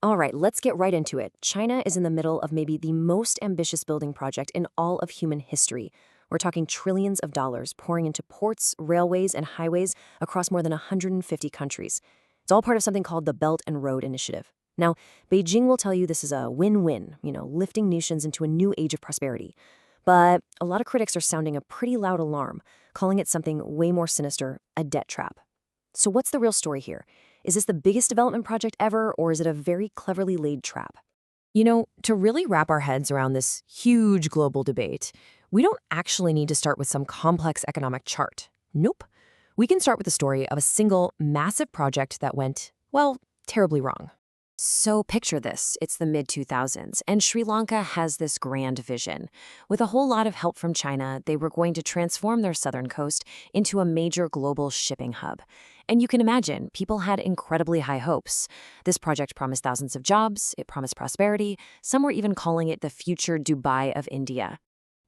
All right, let's get right into it. China is in the middle of maybe the most ambitious building project in all of human history. We're talking trillions of dollars pouring into ports, railways, and highways across more than 150 countries. It's all part of something called the Belt and Road Initiative. Now, Beijing will tell you this is a win-win, lifting nations into a new age of prosperity. But a lot of critics are sounding a pretty loud alarm, calling it something way more sinister, a debt trap. So what's the real story here? Is this the biggest development project ever, or is it a very cleverly laid trap? To really wrap our heads around this huge global debate, we don't actually need to start with some complex economic chart. Nope. We can start with the story of a single massive project that went, well, terribly wrong. So picture this. It's the mid-2000s, and Sri Lanka has this grand vision. With a whole lot of help from China, they were going to transform their southern coast into a major global shipping hub. And you can imagine, people had incredibly high hopes. This project promised thousands of jobs, it promised prosperity, some were even calling it the future Dubai of India.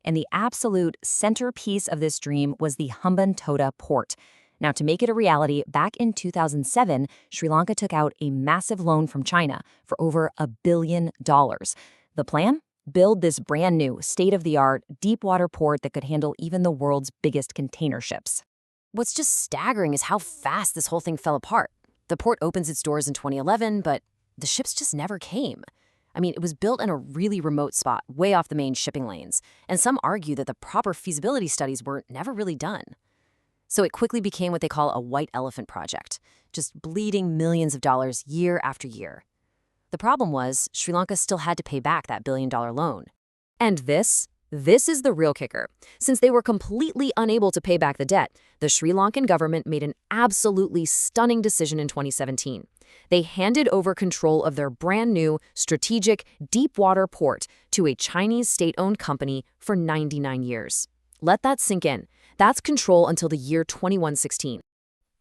And the absolute centerpiece of this dream was the Hambantota port. Now, to make it a reality, back in 2007, Sri Lanka took out a massive loan from China for over $1 billion. The plan? Build this brand new, state-of-the-art, deep-water port that could handle even the world's biggest container ships. What's just staggering is how fast this whole thing fell apart. The port opens its doors in 2011, but the ships just never came. I mean, it was built in a really remote spot, way off the main shipping lanes, and some argue that the proper feasibility studies were never really done. So it quickly became what they call a white elephant project, just bleeding millions of dollars year after year. The problem was Sri Lanka still had to pay back that billion-dollar loan. And this is the real kicker. Since they were completely unable to pay back the debt, the Sri Lankan government made an absolutely stunning decision in 2017. They handed over control of their brand new, strategic, deep-water port to a Chinese state-owned company for 99 years. Let that sink in. That's control until the year 2116.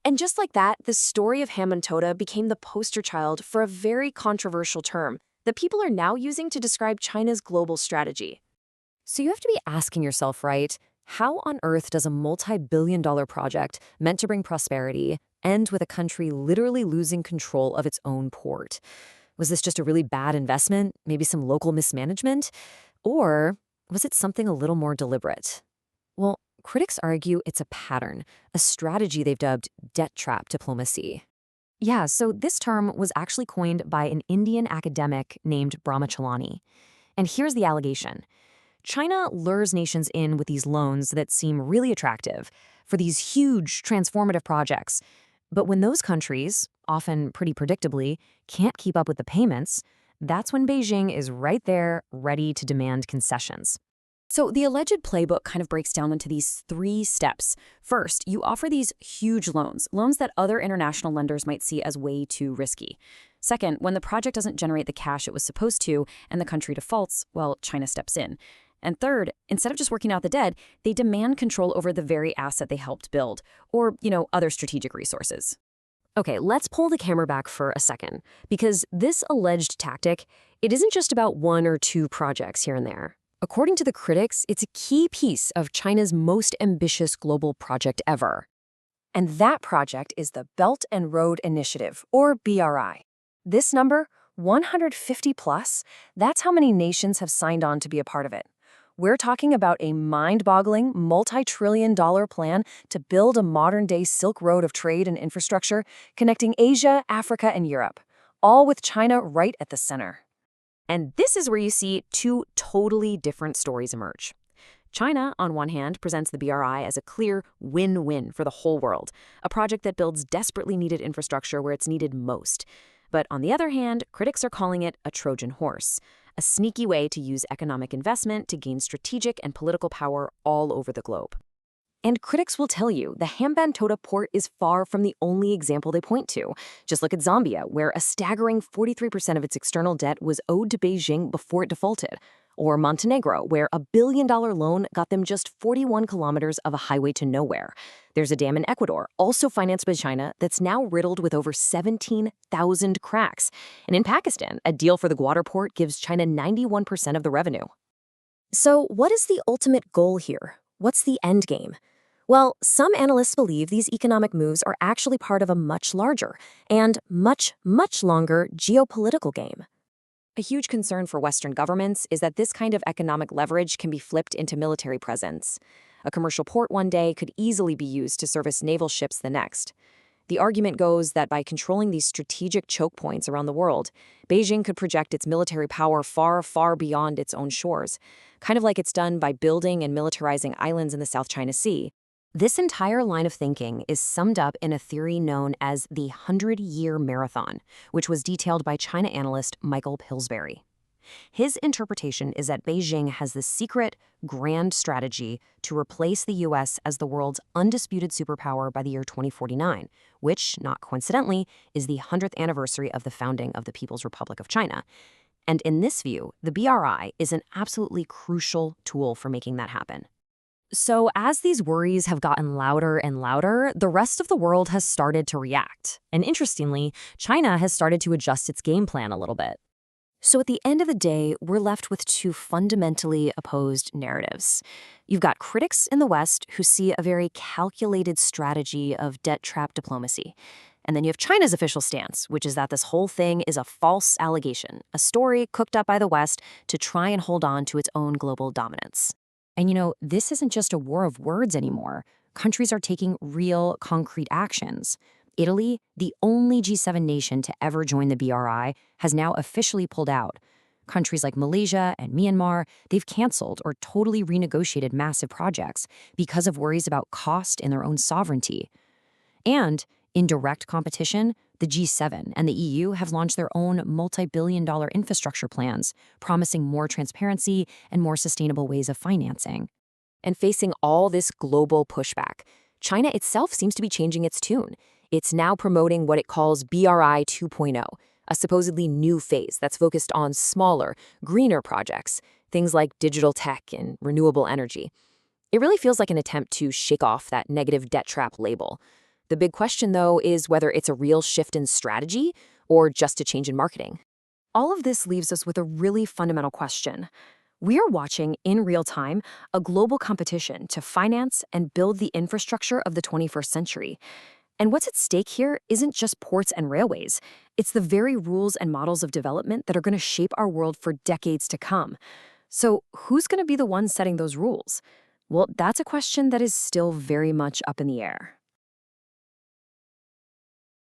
And just like that, the story of Hambantota became the poster child for a very controversial term that people are now using to describe China's global strategy. So you have to be asking yourself, right, how on earth does a multi-billion-dollar project meant to bring prosperity end with a country literally losing control of its own port? Was this just a really bad investment, maybe some local mismanagement? Or was it something a little more deliberate? Well, critics argue it's a pattern, a strategy they've dubbed debt trap diplomacy. Yeah, so this term was actually coined by an Indian academic named Brahmachalani. And here's the allegation. China lures nations in with these loans that seem really attractive for these huge transformative projects. But when those countries, often pretty predictably, can't keep up with the payments, that's when Beijing is right there, ready to demand concessions. So the alleged playbook kind of breaks down into these 3 steps. First, you offer these huge loans that other international lenders might see as way too risky. Second, when the project doesn't generate the cash it was supposed to and the country defaults, well, China steps in. And third, instead of just working out the debt, they demand control over the very asset they helped build, or, other strategic resources. Okay, let's pull the camera back for a second, because this alleged tactic, it isn't just about 1 or 2 projects here and there. According to the critics, it's a key piece of China's most ambitious global project ever. And that project is the Belt and Road Initiative, or BRI. This number, 150 plus, that's how many nations have signed on to be a part of it. We're talking about a mind-boggling, multi-trillion-dollar plan to build a modern-day Silk Road of trade and infrastructure connecting Asia, Africa, and Europe, all with China right at the center. And this is where you see 2 totally different stories emerge. China, on one hand, presents the BRI as a clear win-win for the whole world, a project that builds desperately needed infrastructure where it's needed most. But on the other hand, critics are calling it a Trojan horse, a sneaky way to use economic investment to gain strategic and political power all over the globe. And critics will tell you the Hambantota port is far from the only example they point to. Just look at Zambia, where a staggering 43% of its external debt was owed to Beijing before it defaulted. Or Montenegro, where a $1 billion loan got them just 41 kilometers of a highway to nowhere. There's a dam in Ecuador, also financed by China, that's now riddled with over 17,000 cracks. And in Pakistan, a deal for the Gwadar port gives China 91% of the revenue. So what is the ultimate goal here? What's the end game? Well, some analysts believe these economic moves are actually part of a much larger and much longer geopolitical game. A huge concern for Western governments is that this kind of economic leverage can be flipped into military presence. A commercial port one day could easily be used to service naval ships the next. The argument goes that by controlling these strategic choke points around the world, Beijing could project its military power far beyond its own shores, kind of like it's done by building and militarizing islands in the South China Sea. This entire line of thinking is summed up in a theory known as the 100-Year Marathon, which was detailed by China analyst Michael Pillsbury. His interpretation is that Beijing has the secret, grand strategy to replace the U.S. as the world's undisputed superpower by the year 2049, which, not coincidentally, is the 100th anniversary of the founding of the People's Republic of China. And in this view, the BRI is an absolutely crucial tool for making that happen. So, as these worries have gotten louder and louder, the rest of the world has started to react. And interestingly, China has started to adjust its game plan a little bit. So at the end of the day, we're left with two fundamentally opposed narratives. You've got critics in the West who see a very calculated strategy of debt trap diplomacy. And then you have China's official stance, which is that this whole thing is a false allegation, a story cooked up by the West to try and hold on to its own global dominance. And this isn't just a war of words anymore. Countries are taking real, concrete actions. Italy, the only G7 nation to ever join the BRI, has now officially pulled out. Countries like Malaysia and Myanmar, they've canceled or totally renegotiated massive projects because of worries about cost and their own sovereignty. And in direct competition, the G7 and the EU have launched their own multi-billion-dollar infrastructure plans, promising more transparency and more sustainable ways of financing. And facing all this global pushback, China itself seems to be changing its tune. It's now promoting what it calls BRI 2.0, a supposedly new phase that's focused on smaller, greener projects, things like digital tech and renewable energy. It really feels like an attempt to shake off that negative debt trap label. The big question, though, is whether it's a real shift in strategy or just a change in marketing. All of this leaves us with a really fundamental question. We are watching, in real time, a global competition to finance and build the infrastructure of the 21st century. And what's at stake here isn't just ports and railways. It's the very rules and models of development that are going to shape our world for decades to come. So who's going to be the one setting those rules? Well, that's a question that is still very much up in the air.